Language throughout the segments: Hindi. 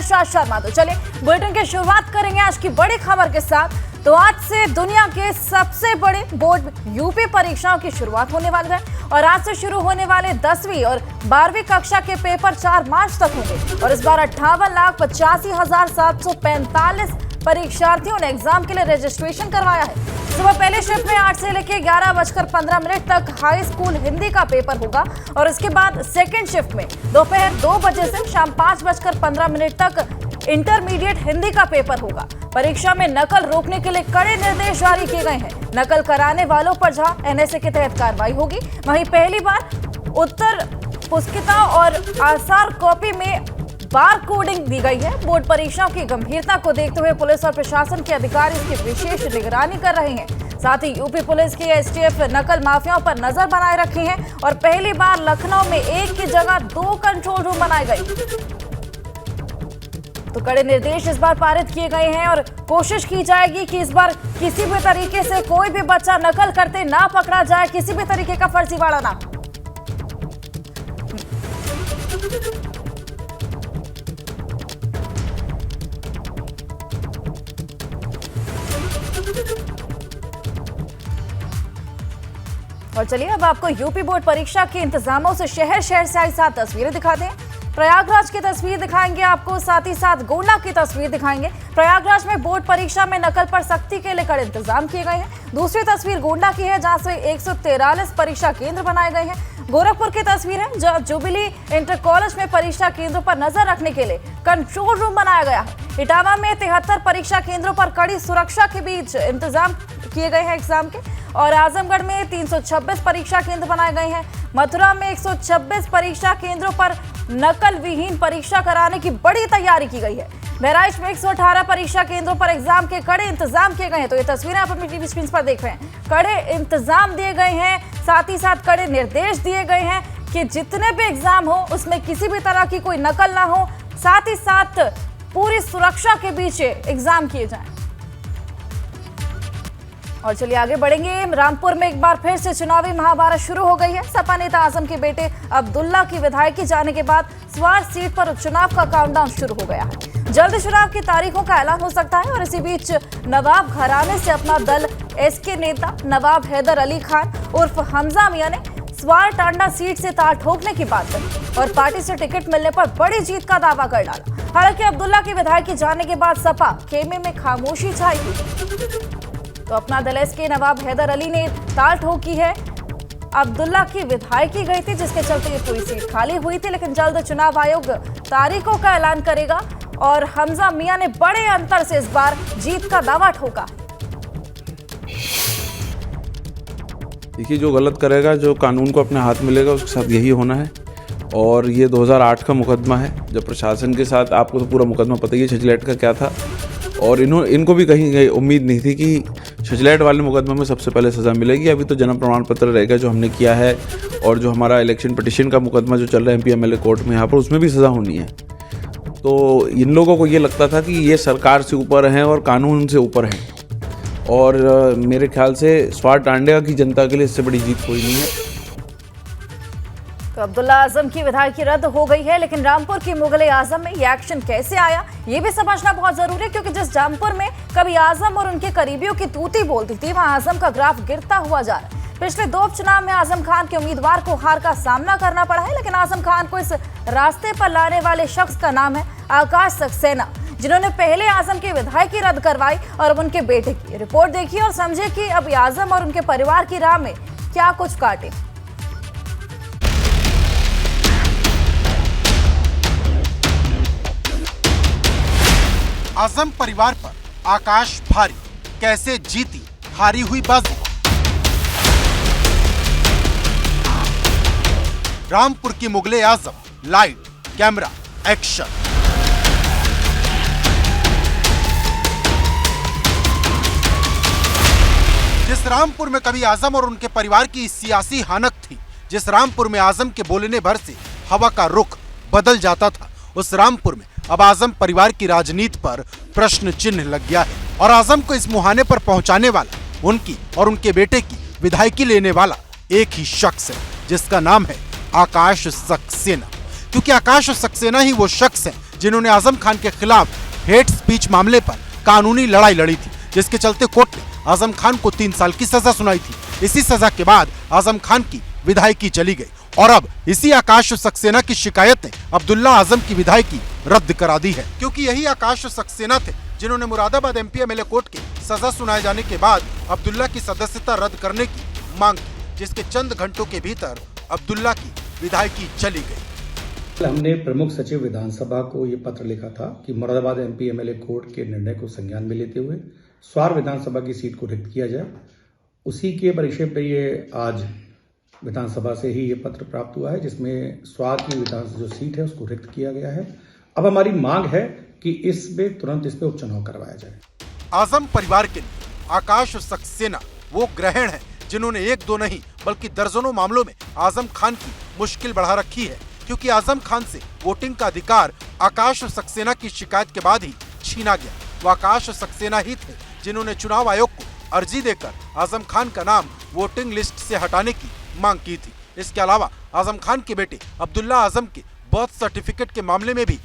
साथ शर्मा। तो चलिए बुलेटिन की शुरुआत करेंगे आज की बड़ी खबर के साथ। तो आज से दुनिया के सबसे बड़े बोर्ड यूपी परीक्षाओं की शुरुआत होने वाली है और आज से शुरू होने वाले 10वीं और 12वीं कक्षा के पेपर 4 मार्च तक होंगे और इस बार 58,85,745 परीक्षार्थियों ने एग्जाम के लिए रजिस्ट्रेशन करवाया है। सुबह पहले शिफ्ट में 8 से लेकर 11:15 तक हाई स्कूल हिंदी का पेपर होगा और इसके बाद सेकेंड शिफ्ट में दोपहर 2 बजे से शाम 5:15 तक इंटरमीडिएट हिंदी का पेपर होगा। परीक्षा में नकल रोकने के लिए कड़े निर्देश जारी किए गए हैं। नकल कराने वालों पर जहां एनएसए के तहत कार्रवाई होगी, वहीं पहली बार उत्तर पुस्तिका और आसार कॉपी में बार कोडिंग दी गई है। बोर्ड परीक्षाओं की गंभीरता को देखते हुए पुलिस और प्रशासन के अधिकारी इसकी विशेष निगरानी कर रहे हैं। साथ ही यूपी पुलिस की एसटीएफ नकल माफियाओं पर नजर बनाए रखी है और पहली बार लखनऊ में एक की जगह 2 कंट्रोल रूम बनाए गए। तो कड़े निर्देश इस बार पारित किए गए हैं और कोशिश की जाएगी कि इस बार किसी भी तरीके से कोई भी बच्चा नकल करते ना पकड़ा जाए, किसी भी तरीके का फर्जीवाड़ा ना। और चलिए अब आपको यूपी बोर्ड परीक्षा के इंतजामों से शहर शहर से आई 7 तस्वीरें दिखाते हैं। प्रयागराज की तस्वीर दिखाएंगे आपको, साथ ही साथ गोंडा की तस्वीर दिखाएंगे। प्रयागराज में बोर्ड परीक्षा में नकल पर सख्ती के लिए कड़े इंतजाम किए गए हैं। दूसरी तस्वीर गोंडा की है जहां से 143 परीक्षा केंद्र बनाए गए हैं। गोरखपुर की तस्वीर है जहां जुबिली इंटर कॉलेज में परीक्षा केंद्रों पर नजर रखने के लिए कंट्रोल रूम बनाया गया है। इटावा में 73 परीक्षा केंद्रों पर कड़ी सुरक्षा के बीच इंतजाम किए गए हैं एग्जाम के और आजमगढ़ में 326 परीक्षा केंद्र बनाए गए हैं। मथुरा में 126 परीक्षा केंद्रों पर नकल विहीन परीक्षा कराने की बड़ी तैयारी की गई है। बहराइच में 118 परीक्षा केंद्रों पर एग्जाम के कड़े इंतजाम किए गए हैं। तो ये तस्वीरें आप अपनी टीवी स्क्रीन पर देख रहे हैं। कड़े इंतजाम दिए गए हैं, साथ ही साथ कड़े निर्देश दिए गए हैं कि जितने भी एग्जाम हो उसमें किसी भी तरह की कोई नकल ना हो, साथ ही साथ पूरी सुरक्षा के बीच एग्जाम किए जाएं। और चलिए आगे बढ़ेंगे। रामपुर में एक बार फिर से चुनावी महाभारत शुरू हो गई है। सपा नेता आजम के बेटे अब्दुल्ला की विधायकी जाने के बाद स्वार सीट पर उपचुनाव का काउंटडाउन शुरू हो गया है। जल्द चुनाव की तारीखों का ऐलान हो सकता है और इसी बीच नवाब घराने से अपना दल एसके नेता नवाब हैदर अली खान उर्फ हमजा मियां ने स्वार टांडा सीट से ताल ठोकने की बात कही और पार्टी से टिकट मिलने पर बड़ी जीत का दावा कर डाला। हालांकि अब्दुल्ला की विधायकी जाने के बाद सपा खेमे में खामोशी छाई हुई। तो अपना दल एसके नवाब हैदर अली ने ताल ठोकी है। अब्दुल्ला की विधायकी गई थी जिसके चलते ये पूरी सीट खाली हुई थी, लेकिन जल्द चुनाव आयोग तारीखों का ऐलान करेगा और हमजा मियां ने बड़े अंतर से इस बार जीत का दावा ठोका। देखिए, जो गलत करेगा, जो कानून को अपने हाथ मिलेगा, उसके साथ यही होना है। और ये 2008 का मुकदमा है जब प्रशासन के साथ, आपको तो पूरा मुकदमा पता ही है छजलैट का क्या था, और इनको भी कहीं उम्मीद नहीं थी कि छजलैट वाले मुकदमे में सबसे पहले सज़ा मिलेगी। अभी तो जन्म प्रमाण पत्र रहेगा जो हमने किया है, और जो हमारा इलेक्शन पिटिशन का मुकदमा जो चल रहा है एमपी एमएलए कोर्ट में, यहाँ पर उसमें भी सज़ा होनी है। तो इन लोगों को ये लगता था कि ये सरकार से ऊपर हैं और कानून से ऊपर हैं, और मेरे ख्याल से स्वार टांडा की जनता के लिए इससे बड़ी जीत कोई नहीं है। तो अब्दुल्ला आजम की विधायकी रद्द हो गई है, लेकिन रामपुर की मुगले आजम में ये एक्शन कैसे आया ये भी समझना बहुत जरूरी है, क्योंकि जिस रामपुर में कभी आजम और उनके करीबियों की तूती बोलती थी, वहां आजम का ग्राफ गिरता हुआ जा रहा है। पिछले 2 उपचुनाव में आजम खान के उम्मीदवार को हार का सामना करना पड़ा है, लेकिन आजम खान को इस रास्ते पर लाने वाले शख्स का नाम है आकाश सक्सेना, जिन्होंने पहले आजम की विधायकी रद्द करवाई और अब उनके बेटे की। रिपोर्ट देखिए और समझिए कि अब आजम और उनके परिवार की राह में क्या कुछ काटे। आजम परिवार पर आकाश भारी, कैसे जीती हारी हुई बाजी। रामपुर की मुगले आजम, लाइट कैमरा एक्शन। जिस रामपुर में कभी आजम और उनके परिवार की सियासी हानक थी, जिस रामपुर में आजम के बोलने भर से हवा का रुख बदल जाता था, उस रामपुर में अब आजम परिवार की राजनीति पर प्रश्न चिन्ह लग गया है। और आजम को इस मुहाने पर पहुंचाने वाला, उनकी और उनके बेटे की विधायकी लेने वाला एक ही शख्स है, जिसका नाम है आकाश सक्सेना। क्योंकि आकाश सक्सेना ही वो शख्स है जिन्होंने आजम खान के खिलाफ हेट स्पीच मामले पर कानूनी लड़ाई लड़ी थी, जिसके चलते कोर्ट ने आजम खान को 3 साल की सजा सुनाई थी। इसी सजा के बाद आजम खान की विधायकी चली गई और अब इसी आकाश सक्सेना की शिकायत ने अब्दुल्ला आजम की विधायकी रद्द करा दी है, क्योंकि यही आकाश सक्सेना थे जिन्होंने मुरादाबाद एमपी एमएलए कोर्ट के सजा सुनाए जाने के बाद अब्दुल्ला की सदस्यता रद्द करने की मांग की, जिसके चंद घंटों के भीतर अब्दुल्ला की विधायकी चली गई। हमने प्रमुख सचिव विधानसभा को ये पत्र लिखा था कि मुरादाबाद एमपी एमएलए कोर्ट के निर्णय को संज्ञान में लेते हुए स्वार विधानसभा की सीट को रिक्त किया जाए। उसी के परिप्रेक्ष्य में ये आज विधानसभा से ही ये पत्र प्राप्त हुआ है, जिसमें स्वार की विधानसभा जो सीट है उसको रिक्त किया गया है। अब हमारी मांग है कि इसमें तुरंत इस पे उपचुनाव करवाया जाए। आजम परिवार के लिए आकाश सक्सेना वो ग्रहण है जिन्होंने 1-2 नहीं बल्कि दर्जनों मामलों में आजम खान की मुश्किल बढ़ा रखी है, क्योंकि आजम खान से वोटिंग का अधिकार आकाश सक्सेना की शिकायत के बाद ही छीना गया। वो आकाश सक्सेना ही थे जिन्होंने चुनाव आयोग को अर्जी देकर आजम खान का नाम वोटिंग लिस्ट से हटाने की मांग की थी। इसके अलावा आजम खान के बेटे अब्दुल्ला आजम के बर्थ सर्टिफिकेट के मामले में भी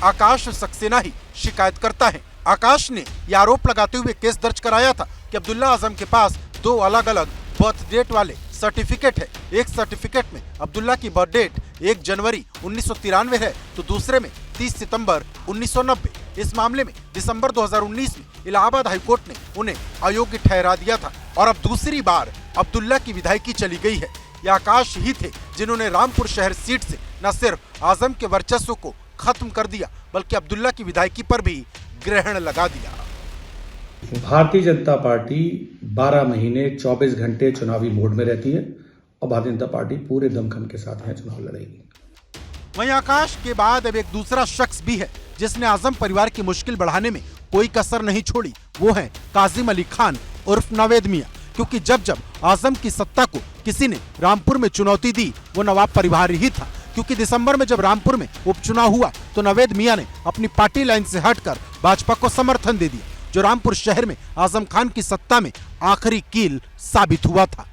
आकाश सक्सेना ही शिकायत करता है। आकाश ने यह आरोप लगाते हुए केस दर्ज कराया था कि अब्दुल्ला आजम के पास 2 अलग अलग बर्थ डेट वाले सर्टिफिकेट है। एक सर्टिफिकेट में अब्दुल्ला की बर्थ डेट 1 जनवरी 1993 है, तो दूसरे में 30 सितंबर 1990। इस मामले में दिसंबर 2019 में इलाहाबाद हाईकोर्ट ने उन्हें अयोग्य ठहरा दिया था और अब दूसरी बार अब्दुल्ला की विधायकी चली गई है। ये आकाश ही थे जिन्होंने रामपुर शहर सीट से न सिर्फ आजम के वर्चस्व को खत्म कर दिया बल्कि अब्दुल्ला की विधायकी पर भी ग्रहण लगा दिया। भारतीय जनता पार्टी 12 महीने 24 घंटे चुनावी मोड में रहती है और भारतीय जनता पार्टी पूरे दमखम के साथ यहाँ चुनाव लड़ेगी। वहीं आकाश के बाद अब एक दूसरा शख्स भी है जिसने आजम परिवार की मुश्किल बढ़ाने में कोई कसर नहीं छोड़ी। वो है काजिम अली खान उर्फ नवेद मियां, क्योंकि जब जब आजम की सत्ता को किसी ने रामपुर में चुनौती दी वो नवाब परिवार ही था, क्योंकि दिसंबर में जब रामपुर में उपचुनाव हुआ तो नवेद मियां ने अपनी पार्टी लाइन से हटकर भाजपा को समर्थन दे दिया, जो रामपुर शहर में आजम खान की सत्ता में आखिरी कील साबित हुआ था।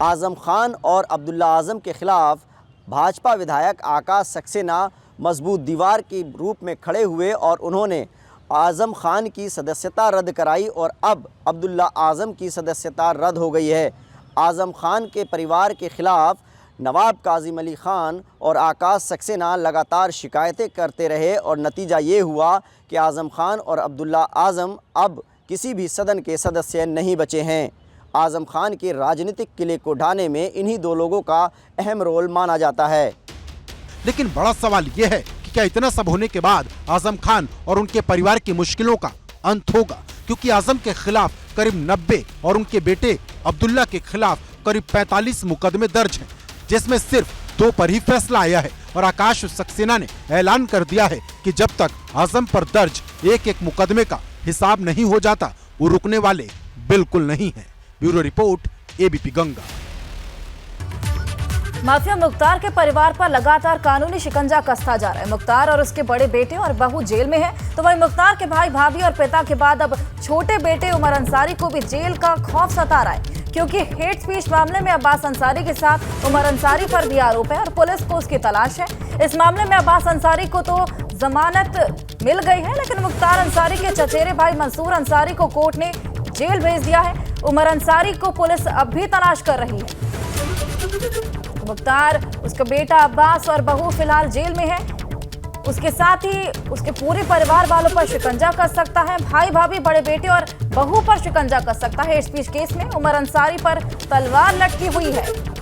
आजम खान और अब्दुल्ला आजम के खिलाफ भाजपा विधायक आकाश सक्सेना मजबूत दीवार के रूप में खड़े हुए और उन्होंने आजम खान की सदस्यता रद्द कराई और अब अब्दुल्ला आजम की सदस्यता रद्द हो गई है। आजम खान के परिवार के खिलाफ नवाब काजिम अली खान और आकाश सक्सेना लगातार शिकायतें करते रहे और नतीजा ये हुआ कि आजम खान और अब्दुल्ला आजम अब किसी भी सदन के सदस्य नहीं बचे हैं। आजम खान के राजनीतिक किले को ढाने में इन्हीं 2 लोगों का अहम रोल माना जाता है। लेकिन बड़ा सवाल यह है कि क्या इतना सब होने के बाद आजम खान और उनके परिवार की मुश्किलों का अंत होगा, क्योंकि आजम के खिलाफ करीब 90 और उनके बेटे अब्दुल्ला के खिलाफ करीब 45 मुकदमे दर्ज हैं, जिसमें सिर्फ 2 पर ही फैसला आया है और आकाश सक्सेना ने ऐलान कर दिया है कि जब तक आजम पर दर्ज एक मुकदमे का हिसाब नहीं हो जाता वो रुकने वाले बिल्कुल नहीं है। Bureau report, ABP Ganga. Mafia Mukhtar के परिवार पर लगातार कानूनी शिकंजा कसता जा रहा है। मुख्तार और उसके बड़े बेटे और बहू जेल में है, तो वहीं मुख्तार के भाई भाभी और पिता के बाद अब छोटे बेटे उमर अंसारी को भी जेल का खौफ सता रहा है, क्योंकि हेट स्पीच मामले में अब्बास अंसारी के साथ उमर अंसारी पर भी आरोप है और पुलिस को उसकी तलाश है। इस मामले में अब्बास अंसारी को तो जमानत मिल गई है, लेकिन मुख्तार अंसारी के चचेरे भाई मंसूर अंसारी को कोर्ट ने जेल भेज दिया है। उमर अंसारी को पुलिस अब भी तलाश कर रही है। मुख्तार, उसका बेटा अब्बास और बहू फिलहाल जेल में है। उसके साथ ही उसके पूरे परिवार वालों पर शिकंजा कस सकता है। भाई भाभी, बड़े बेटे और बहू पर शिकंजा कस सकता है। हेट स्पीच केस में उमर अंसारी पर तलवार लटकी हुई है।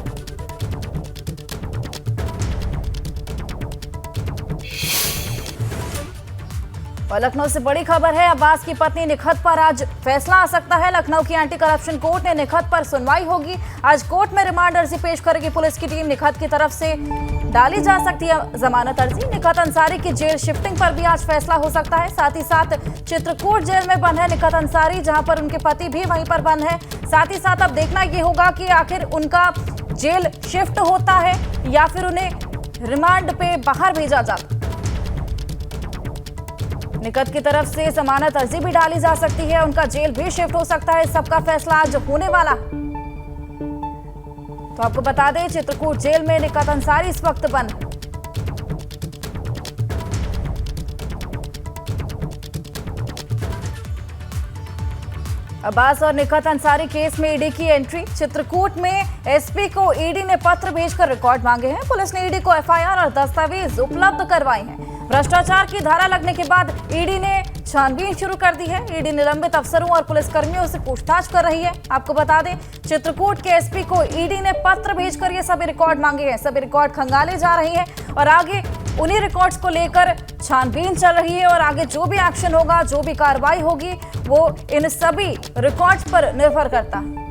और लखनऊ से बड़ी खबर है, अब्बास की पत्नी निखत पर आज फैसला आ सकता है। लखनऊ की एंटी करप्शन कोर्ट ने निखत पर सुनवाई होगी। आज कोर्ट में रिमांड अर्जी पेश करेगी पुलिस की टीम। निखत की तरफ से डाली जा सकती है जमानत अर्जी। निखत अंसारी की जेल शिफ्टिंग पर भी आज फैसला हो सकता है। साथ ही साथ चित्रकूट जेल में बंद है निखत अंसारी, जहां पर उनके पति भी वहीं पर बंद है। साथ ही साथ अब देखना ये होगा कि आखिर उनका जेल शिफ्ट होता है या फिर उन्हें रिमांड पे बाहर भेजा जाता। निखत की तरफ से जमानत अर्जी भी डाली जा सकती है, उनका जेल भी शिफ्ट हो सकता है। सबका फैसला आज होने वाला। तो आपको बता दें, चित्रकूट जेल में निखत अंसारी इस वक्त बंद। अब्बास और निकहत अंसारी केस में ईडी की एंट्री। चित्रकूट में एसपी को ईडी ने पत्र भेजकर रिकॉर्ड मांगे हैं। पुलिस ने ईडी को एफआईआर और दस्तावेज उपलब्ध करवाए हैं। भ्रष्टाचार की धारा लगने के बाद ईडी ने छानबीन शुरू कर दी है। ईडी निलंबित अफसरों और पुलिसकर्मियों से पूछताछ कर रही है। आपको बता दें, चित्रकूट के एसपी को ईडी ने पत्र भेजकर ये सभी रिकॉर्ड मांगे हैं। सभी रिकॉर्ड खंगाले जा रही हैं और आगे उन्हीं रिकॉर्ड्स को लेकर छानबीन चल रही है और आगे जो भी एक्शन होगा, जो भी कार्रवाई होगी, वो इन सभी रिकॉर्ड्स पर निर्भर करता है।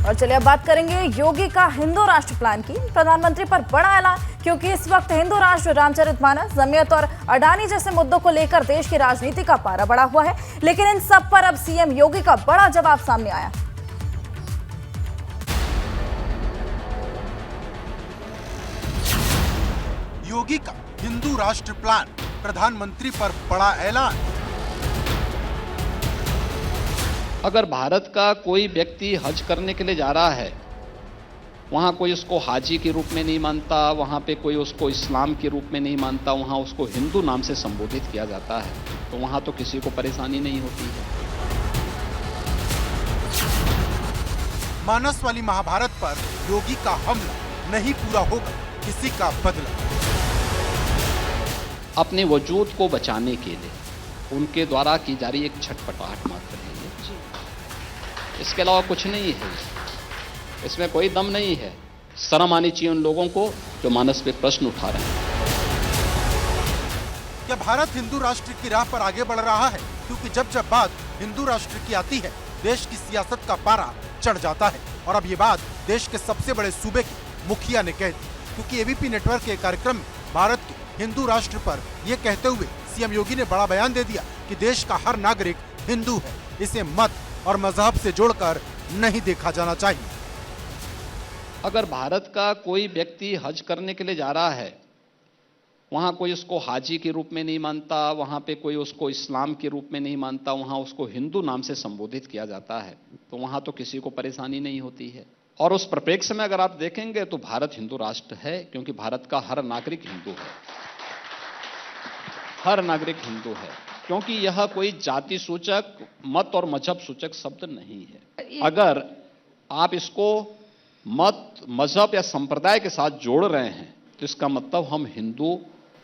और चलिए अब बात करेंगे योगी का हिंदू राष्ट्र प्लान की। प्रधानमंत्री पर बड़ा ऐलान, क्योंकि इस वक्त हिंदू राष्ट्र, रामचरितमानस, जमीयत और अडानी जैसे मुद्दों को लेकर देश की राजनीति का पारा बढ़ा हुआ है। लेकिन इन सब पर अब सीएम योगी का बड़ा जवाब सामने आया। योगी का हिंदू राष्ट्र प्लान, प्रधानमंत्री पर बड़ा ऐलान। अगर भारत का कोई व्यक्ति हज करने के लिए जा रहा है, वहाँ कोई उसको हाजी के रूप में नहीं मानता, वहाँ पे कोई उसको इस्लाम के रूप में नहीं मानता, वहाँ उसको हिंदू नाम से संबोधित किया जाता है, तो वहाँ तो किसी को परेशानी नहीं होती है। मानस वाली महाभारत पर योगी का हमला, नहीं पूरा होगा किसी का बदला। अपने वजूद को बचाने के लिए उनके द्वारा की जा रही एक छटपटाहट मात्र है ये। इसके अलावा कुछ नहीं है, इसमें कोई दम नहीं है। शर्म आनी चाहिए उन लोगों को जो मानस पे प्रश्न उठा रहे हैं। क्या भारत हिंदू राष्ट्र की राह पर आगे बढ़ रहा है? क्योंकि जब जब बात हिंदू राष्ट्र की आती है, देश की सियासत का पारा चढ़ जाता है। और अब ये बात देश के सबसे बड़े सूबे के मुखिया ने कह दी, क्योंकि एबीपी नेटवर्क के कार्यक्रम में भारत के हिंदू राष्ट्र पर यह कहते हुए सीएम योगी ने बड़ा बयान दे दिया कि देश का हर नागरिक हिंदू है, इसे मत और मजहब से जोड़कर नहीं देखा जाना चाहिए। अगर भारत का कोई व्यक्ति हज करने के लिए जा रहा है, वहाँ कोई उसको हाजी के रूप में नहीं मानता, वहाँ पे कोई उसको इस्लाम के रूप में नहीं मानता, वहाँ उसको हिंदू नाम से संबोधित किया जाता है, तो वहाँ तो किसी को परेशानी नहीं होती है। और उस परिप्रेक्ष्य में अगर आप देखेंगे तो भारत हिंदू राष्ट्र है, क्योंकि भारत का हर नागरिक हिंदू है, हर नागरिक हिंदू है, क्योंकि यह कोई जाति सूचक, मत और मजहब सूचक शब्द नहीं है। अगर आप इसको मत, मजहब या संप्रदाय के साथ जोड़ रहे हैं, तो इसका मतलब हम हिंदू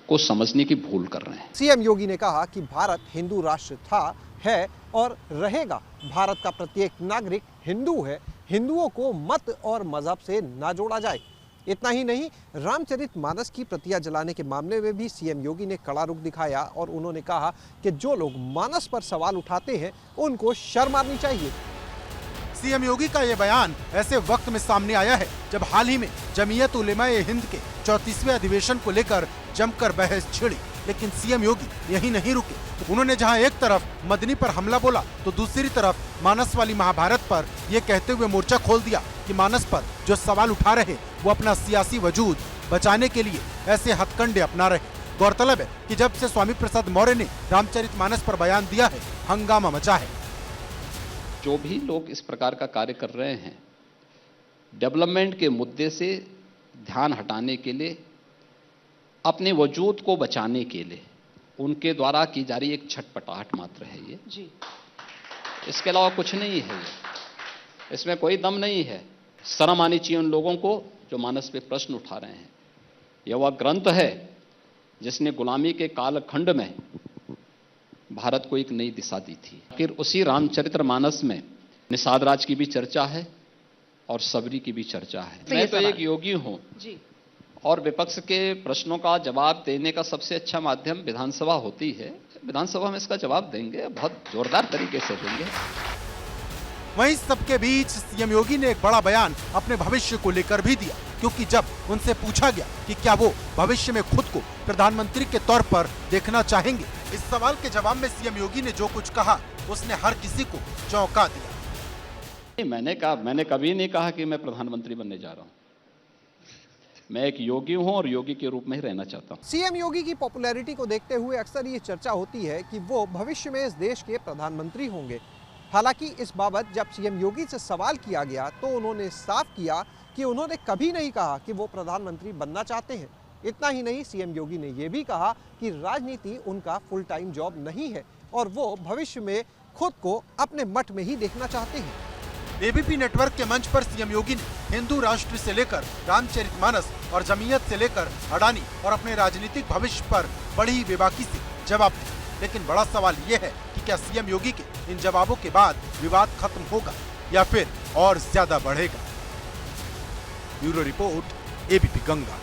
को समझने की भूल कर रहे हैं। सीएम योगी ने कहा कि भारत हिंदू राष्ट्र था, है और रहेगा। भारत का प्रत्येक नागरिक हिंदू है, हिंदुओं को मत और मजहब से ना जोड़ा जाए। इतना ही नहीं, रामचरितमानस की प्रतियां जलाने के मामले में भी सीएम योगी ने कड़ा रुख दिखाया और उन्होंने कहा कि जो लोग मानस पर सवाल उठाते हैं उनको शर्म आनी चाहिए। सीएम योगी का यह बयान ऐसे वक्त में सामने आया है जब हाल ही में जमीयत उलेमाए हिंद के 34वें अधिवेशन को लेकर जमकर बहस छिड़ी। लेकिन सीएम योगी यही नहीं रुके। उन्होंने जहां एक तरफ मदनी पर हमला बोला, तो दूसरी तरफ मानस वाली महाभारत पर यह कहते हुए मोर्चा खोल दिया कि मानस पर जो सवाल उठा रहे वो अपना सियासी वजूद बचाने के लिए ऐसे हथकंडे अपना रहे। गौरतलब है कि जब से स्वामी प्रसाद मौर्य ने रामचरितमानस पर बयान दिया है, हंगामा मचा है। जो भी लोग इस प्रकार का कार्य कर रहे हैं, डेवलपमेंट के मुद्दे से ध्यान हटाने के लिए, अपने वजूद को बचाने के लिए उनके द्वारा की जा रही एक छटपटाहट मात्र है ये जी। इसके अलावा कुछ नहीं है ये, इसमें कोई दम नहीं है। शर्म आनी चाहिए उन लोगों को जो मानस पे प्रश्न उठा रहे हैं। यह वह ग्रंथ है जिसने गुलामी के कालखंड में भारत को एक नई दिशा दी थी। फिर उसी रामचरितमानस में निषाद राज की भी चर्चा है और सबरी की भी चर्चा है। मैं तो एक योगी हूँ और विपक्ष के प्रश्नों का जवाब देने का सबसे अच्छा माध्यम विधानसभा होती है। विधानसभा में इसका जवाब देंगे, बहुत जोरदार तरीके से देंगे। वहीं सबके बीच सीएम योगी ने एक बड़ा बयान अपने भविष्य को लेकर भी दिया, क्योंकि जब उनसे पूछा गया कि क्या वो भविष्य में खुद को प्रधानमंत्री के तौर पर देखना चाहेंगे, इस सवाल के जवाब में सीएम योगी ने जो कुछ कहा उसने हर किसी को चौंका दिया। मैंने कभी नहीं कहा कि मैं प्रधानमंत्री बनने जा रहा हूँ। मैं एक योगी हूँ और योगी के रूप में ही रहना चाहता हूँ। सीएम योगी की पॉपुलैरिटी को देखते हुए अक्सर ये चर्चा होती है कि वो भविष्य में इस देश के प्रधानमंत्री होंगे। हालांकि इस बाबत जब सीएम योगी से सवाल किया गया तो उन्होंने साफ किया कि उन्होंने कभी नहीं कहा कि वो प्रधानमंत्री बनना चाहते हैं। इतना ही नहीं, सीएम योगी ने यह भी कहा कि राजनीति उनका फुल टाइम जॉब नहीं है और वो भविष्य में खुद को अपने मठ में ही देखना चाहते हैं। एबीपी नेटवर्क के मंच पर सीएम योगी ने हिंदू राष्ट्र से लेकर रामचरितमानस और जमीयत से लेकर अडानी और अपने राजनीतिक भविष्य पर बड़ी बेबाकी से जवाब दिया। लेकिन बड़ा सवाल ये है कि क्या सीएम योगी के इन जवाबों के बाद विवाद खत्म होगा या फिर और ज्यादा बढ़ेगा। Bureau report, ABP Ganga.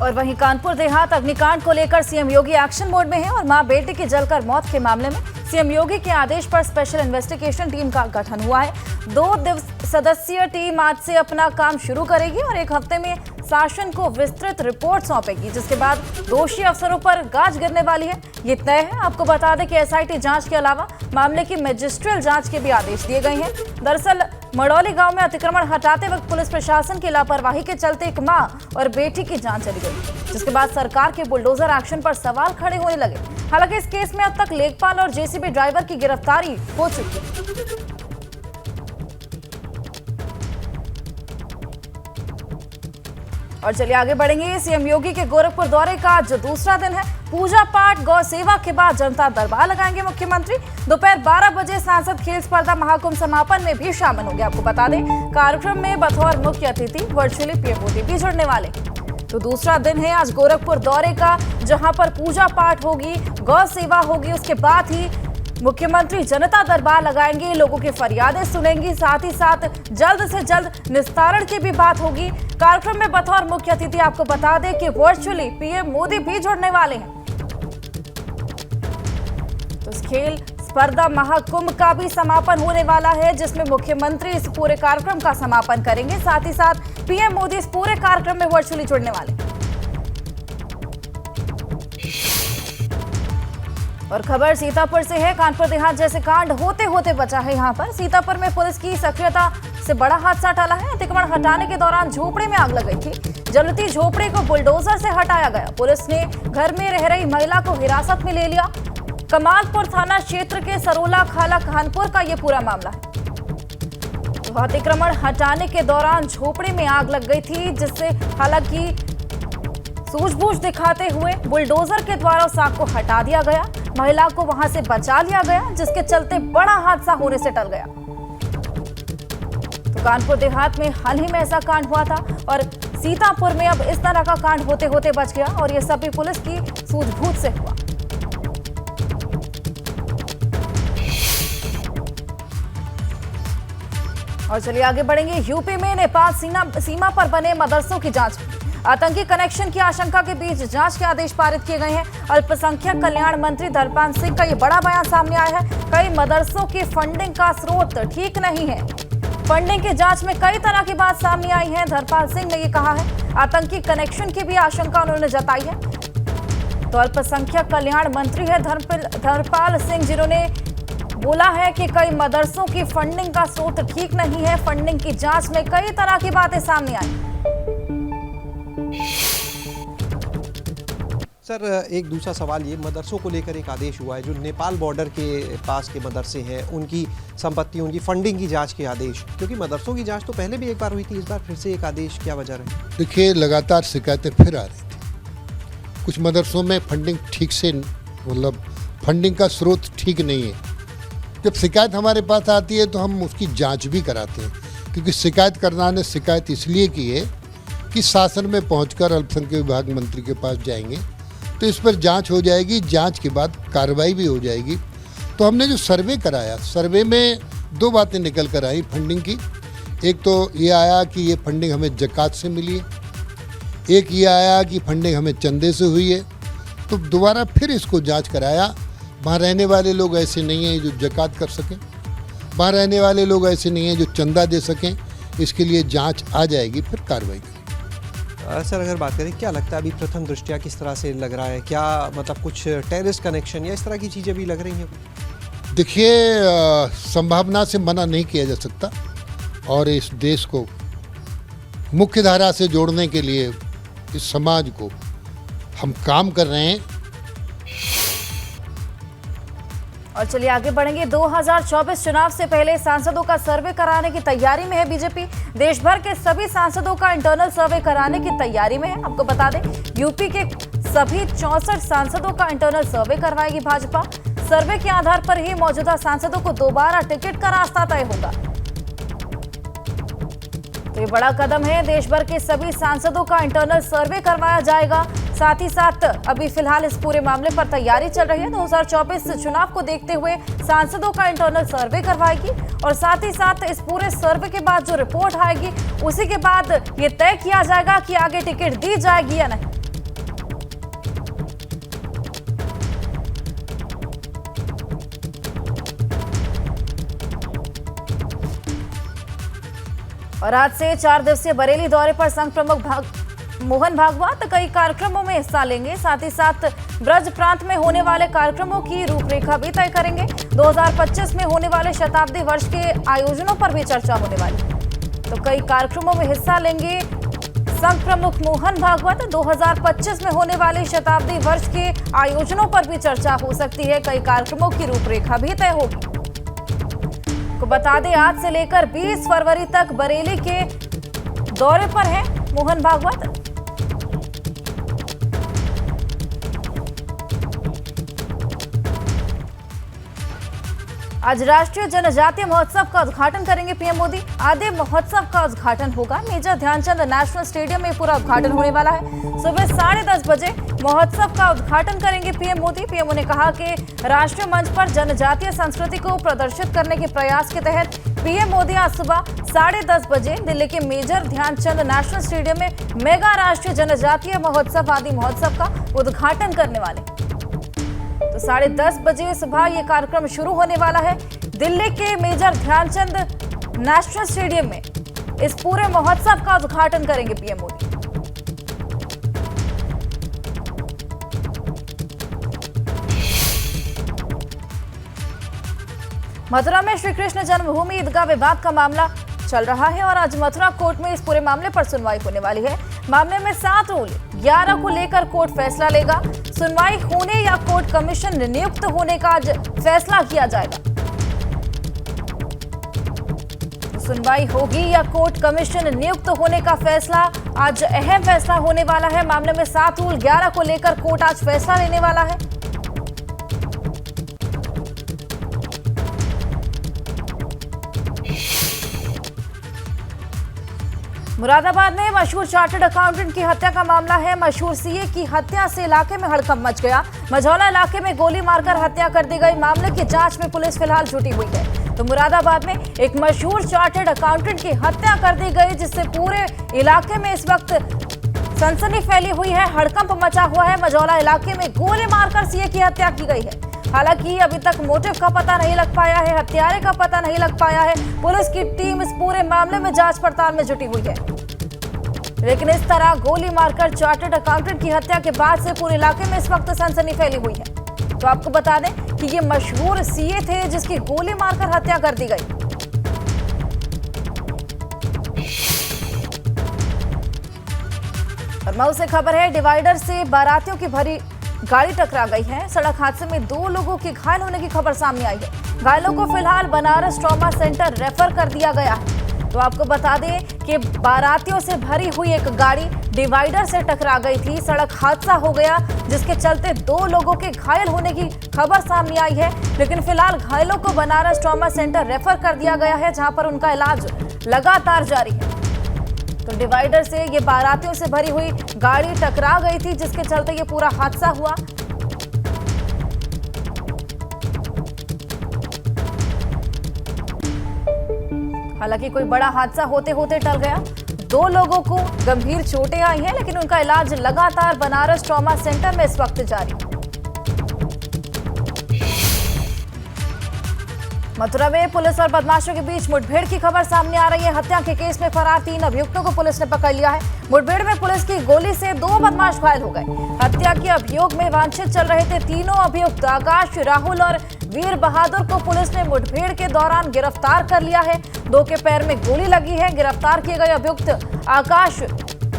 और वहीं कानपुर देहात अग्निकांड को लेकर सीएम योगी एक्शन मोड में है और मां बेटे की जलकर मौत के मामले में सीएम योगी के आदेश पर स्पेशल इन्वेस्टिगेशन टीम का गठन हुआ है। 2 सदस्यीय टीम आज से अपना काम शुरू करेगी और 1 हफ्ते में शासन को विस्तृत रिपोर्ट सौंपेगी, जिसके बाद दोषी अफसरों पर गाज गिरने वाली है। ये तय है। आपको बता दें कि एसआईटी जांच के अलावा मामले की मैजिस्ट्रियल जांच के भी आदेश दिए गए हैं। दरअसल मड़ौली गांव में अतिक्रमण हटाते वक्त पुलिस प्रशासन की लापरवाही के चलते एक मां और बेटी की जान चली गई, जिसके बाद सरकार के बुलडोजर एक्शन पर सवाल खड़े होने लगे। हालांकि इस केस में अब तक लेखपाल और जेसीबी ड्राइवर की गिरफ्तारी हो चुकी है। और चलिए आगे बढ़ेंगे। सीएम योगी के गोरखपुर दौरे का आज दूसरा दिन है। पूजा पाठ गौ सेवा के बाद जनता दरबार लगाएंगे मुख्यमंत्री। दोपहर 12 बजे सांसद खेल स्पर्धा महाकुंभ समापन में भी शामिल होंगे। आपको बता दें, कार्यक्रम में बतौर मुख्य अतिथि वर्चुअली पीएम मोदी भी जुड़ने वाले। तो दूसरा दिन है आज गोरखपुर दौरे का, जहां पर पूजा पाठ होगी, गौ सेवा होगी, उसके बाद ही मुख्यमंत्री जनता दरबार लगाएंगे, लोगों की फरियादें सुनेंगी, साथ ही साथ जल्द से जल्द निस्तारण की भी बात होगी। कार्यक्रम में बतौर मुख्य अतिथि आपको बता दें कि वर्चुअली पीएम मोदी भी जुड़ने वाले हैं। तो इस खेल स्पर्धा महाकुंभ का भी समापन होने वाला है, जिसमें मुख्यमंत्री इस पूरे कार्यक्रम का समापन करेंगे, साथ ही साथ पीएम मोदी इस पूरे कार्यक्रम में वर्चुअली जुड़ने वाले। और खबर सीतापुर से है। कानपुर देहात जैसे कांड होते होते बचा है यहां पर। सीतापुर में पुलिस की सक्रियता से बड़ा हादसा टला है। अतिक्रमण हटाने के दौरान झोपड़ी में आग लग गई थी। जलती झोपड़ी को बुलडोजर से हटाया गया। पुलिस ने घर में रह रही महिला को हिरासत में ले लिया। कमालपुर थाना क्षेत्र के सरोला खाला कानपुर का ये पूरा मामला है। तो अतिक्रमण हटाने के दौरान झोपड़ी में आग लग गई थी, जिससे हालांकि सूझबूझ दिखाते हुए बुलडोजर के द्वारा उस आग को हटा दिया गया। महिला को वहां से बचा लिया गया, जिसके चलते बड़ा हादसा होने से टल गया। तो कानपुर देहात में हाल ही में ऐसा कांड हुआ था और सीतापुर में अब इस तरह का कांड होते होते बच गया और ये सभी पुलिस की सूझबूझ से हुआ। और चलिए आगे बढ़ेंगे। यूपी में नेपाल सीमा पर बने मदरसों की जांच। आतंकी कनेक्शन की आशंका के बीच जांच के आदेश पारित किए गए हैं। अल्पसंख्यक कल्याण मंत्री धर्मपाल सिंह का ये बड़ा बयान सामने आया है। कई मदरसों की फंडिंग का स्रोत ठीक नहीं है। फंडिंग की जांच में कई तरह की बात सामने आई है। धर्मपाल सिंह ने ये कहा है। आतंकी कनेक्शन की भी आशंका उन्होंने जताई है। तो अल्पसंख्यक कल्याण मंत्री है धर्मपाल सिंह, जिन्होंने बोला है कि कई मदरसों की फंडिंग का स्रोत ठीक नहीं है। फंडिंग की जांच में कई तरह की बातें सामने आई। सर, एक दूसरा सवाल, ये मदरसों को लेकर एक आदेश हुआ है, जो नेपाल बॉर्डर के पास के मदरसे हैं, उनकी संपत्ति, उनकी फंडिंग की जांच के आदेश, क्योंकि मदरसों की जांच तो पहले भी एक बार हुई थी, इस बार फिर से एक आदेश, क्या वजह है? देखिए, लगातार शिकायतें फिर आ रही थी। कुछ मदरसों में फंडिंग ठीक से, मतलब फंडिंग का स्रोत ठीक नहीं है। जब शिकायत हमारे पास आती है तो हम उसकी जांच भी कराते हैं, क्योंकि शिकायतकर्ता ने शिकायत इसलिए की है कि शासन में पहुंचकर अल्पसंख्यक विभाग मंत्री के पास जाएंगे तो इस पर जांच हो जाएगी, जांच के बाद कार्रवाई भी हो जाएगी। तो हमने जो सर्वे कराया, सर्वे में 2 बातें निकल कर आई फंडिंग की। एक तो ये आया कि ये फंडिंग हमें ज़कात से मिली है, एक ये आया कि फंडिंग हमें चंदे से हुई है। तो दोबारा फिर इसको जांच कराया। वहाँ रहने वाले लोग ऐसे नहीं हैं जो ज़कात कर सकें, वहाँ रहने वाले लोग ऐसे नहीं हैं जो चंदा दे सकें। इसके लिए जांच आ जाएगी, फिर कार्रवाई करेंगे। सर, अगर बात करें, क्या लगता है अभी प्रथम दृष्टया किस तरह से लग रहा है? क्या मतलब कुछ टेररिस्ट कनेक्शन या इस तरह की चीज़ें भी लग रही हैं? देखिए, संभावना से मना नहीं किया जा सकता और इस देश को मुख्य धारा से जोड़ने के लिए, इस समाज को हम काम कर रहे हैं। और चलिए आगे बढ़ेंगे। 2024 चुनाव से पहले सांसदों का सर्वे कराने की तैयारी में है बीजेपी। देश भर के सभी सांसदों का इंटरनल सर्वे कराने की तैयारी में है। आपको बता दें, यूपी के सभी 64 सांसदों का इंटरनल सर्वे करवाएगी भाजपा। सर्वे के आधार पर ही मौजूदा सांसदों को दोबारा टिकट का रास्ता तय होगा। तो ये बड़ा कदम है। देश भर के सभी सांसदों का इंटरनल सर्वे करवाया जाएगा। साथ ही साथ अभी फिलहाल इस पूरे मामले पर तैयारी चल रही है। 2024 चुनाव को देखते हुए सांसदों का इंटरनल सर्वे करवाएगी और साथ ही साथ इस पूरे सर्वे के बाद जो रिपोर्ट आएगी उसी के बाद ये तय किया जाएगा कि आगे टिकट दी जाएगी या नहीं। और आज से 4 दिवसीय बरेली दौरे पर संघ प्रमुख मोहन भागवत कई कार्यक्रमों में हिस्सा लेंगे। साथ ही साथ ब्रज प्रांत में होने वाले कार्यक्रमों की रूपरेखा भी तय करेंगे। 2025 में होने वाले शताब्दी वर्ष के आयोजनों पर भी चर्चा होने वाली है। तो कई कार्यक्रमों में हिस्सा लेंगे संघ प्रमुख मोहन भागवत। 2025 में होने वाले शताब्दी वर्ष के आयोजनों पर भी चर्चा हो सकती है। कई कार्यक्रमों की रूपरेखा भी तय होगी। को बता दें, आज से लेकर 20 फरवरी तक बरेली के दौरे पर हैं मोहन भागवत। आज राष्ट्रीय जनजातीय महोत्सव का उद्घाटन करेंगे पीएम मोदी। आधे महोत्सव का उद्घाटन होगा मेजर ध्यानचंद नेशनल स्टेडियम में पूरा उद्घाटन होने वाला है। सुबह 10:30 बजे महोत्सव का उद्घाटन करेंगे पीएम मोदी। पीएम ने कहा कि राष्ट्रीय मंच पर जनजातीय संस्कृति को प्रदर्शित करने के प्रयास के तहत पीएम मोदी आज सुबह 10:30 बजे दिल्ली के मेजर ध्यानचंद नेशनल स्टेडियम में मेगा राष्ट्रीय जनजातीय महोत्सव आदि महोत्सव का उद्घाटन करने वाले। तो 10:30 बजे सुबह ये कार्यक्रम शुरू होने वाला है। दिल्ली के मेजर ध्यानचंद नेशनल स्टेडियम में इस पूरे महोत्सव का उद्घाटन करेंगे पीएम मोदी। मथुरा में श्री कृष्ण जन्मभूमि ईदगाह विवाद का मामला चल रहा है और आज मथुरा कोर्ट में इस पूरे मामले पर सुनवाई होने वाली है। मामले में 7 रूल 11 को लेकर कोर्ट फैसला लेगा। सुनवाई होने या कोर्ट कमीशन नियुक्त होने का आज फैसला किया जाएगा। सुनवाई होगी या कोर्ट कमीशन नियुक्त होने का फैसला, आज अहम फैसला होने वाला है। मामले में 7 रूल 11 को लेकर कोर्ट आज फैसला लेने वाला है। मुरादाबाद में मशहूर चार्टर्ड अकाउंटेंट की हत्या का मामला है। मशहूर सीए की हत्या से इलाके में हड़कंप मच गया। मझौला इलाके में गोली मारकर हत्या कर दी गई। मामले की जांच में पुलिस फिलहाल जुटी हुई है। तो मुरादाबाद में एक मशहूर चार्टर्ड अकाउंटेंट की हत्या कर दी गई, जिससे पूरे इलाके में इस वक्त सनसनी फैली हुई है, हड़कंप मचा हुआ है। मझौला इलाके में गोली मारकर सीए की हत्या की गई है। हालांकि अभी तक मोटिव का पता नहीं लग पाया है, हत्यारे का पता नहीं लग पाया है। पुलिस की टीम इस पूरे मामले में जांच पड़ताल में जुटी हुई है। लेकिन इस तरह गोली मारकर चार्टर्ड अकाउंटेंट की हत्या के बाद से पूरे इलाके में इस वक्त सनसनी फैली हुई है। तो आपको बता दें कि ये मशहूर सीए थे जिसकी गोली मारकर हत्या कर दी गई। और मऊ से खबर है, डिवाइडर से बारातियों की भरी गाड़ी टकरा गई है। सड़क हादसे में 2 लोगों के घायल होने की खबर सामने आई है। घायलों को फिलहाल बनारस ट्रॉमा सेंटर रेफर कर दिया गया है। तो आपको बता दें कि बारातियों से भरी हुई एक गाड़ी डिवाइडर से टकरा गई थी। सड़क हादसा हो गया, जिसके चलते 2 लोगों के घायल होने की खबर सामने आई है। लेकिन फिलहाल घायलों को बनारस ट्रॉमा सेंटर रेफर कर दिया गया है, जहां पर उनका इलाज लगातार जारी है। तो डिवाइडर से ये बारातियों से भरी हुई गाड़ी टकरा गई थी, जिसके चलते ये पूरा हादसा हुआ। हालांकि कोई बड़ा हादसा होते होते टल गया। 2 लोगों को गंभीर चोटें आई हैं, लेकिन उनका इलाज लगातार बनारस ट्रॉमा सेंटर में इस वक्त जारी है। मथुरा में पुलिस और बदमाशों के बीच मुठभेड़ की खबर सामने आ रही है। हत्या के केस में फरार 3 अभियुक्तों को पुलिस ने पकड़ लिया है। मुठभेड़ में पुलिस की गोली से 2 बदमाश घायल हो गए। हत्या के अभियोग में वांछित चल रहे थे तीनों अभियुक्त आकाश, राहुल और वीर बहादुर को पुलिस ने मुठभेड़ के दौरान गिरफ्तार कर लिया है। 2 के पैर में गोली लगी है। गिरफ्तार किए गए अभियुक्त आकाश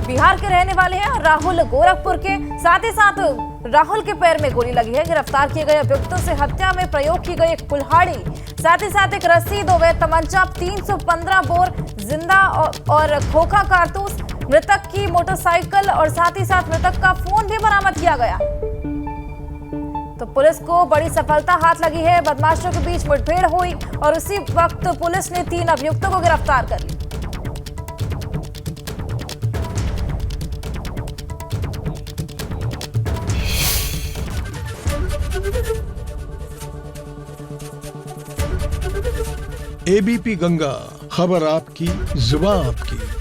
बिहार के रहने वाले हैं और राहुल गोरखपुर के। साथ ही साथ राहुल के पैर में गोली लगी है। गिरफ्तार किए गए अभियुक्तों से हत्या में प्रयोग की गई एक कुल्हाड़ी, साथ ही साथ एक रस्सी, 2 अवैध तमंचा, 315 बोर जिंदा और खोखा कारतूस, मृतक की मोटरसाइकिल और साथ ही साथ मृतक का फोन भी बरामद किया गया। तो पुलिस को बड़ी सफलता हाथ लगी है। बदमाशों के बीच मुठभेड़ हुई और उसी वक्त पुलिस ने 3 अभियुक्तों को गिरफ्तार कर लिया। एबीपी गंगा, खबर आपकी, जुबान आपकी।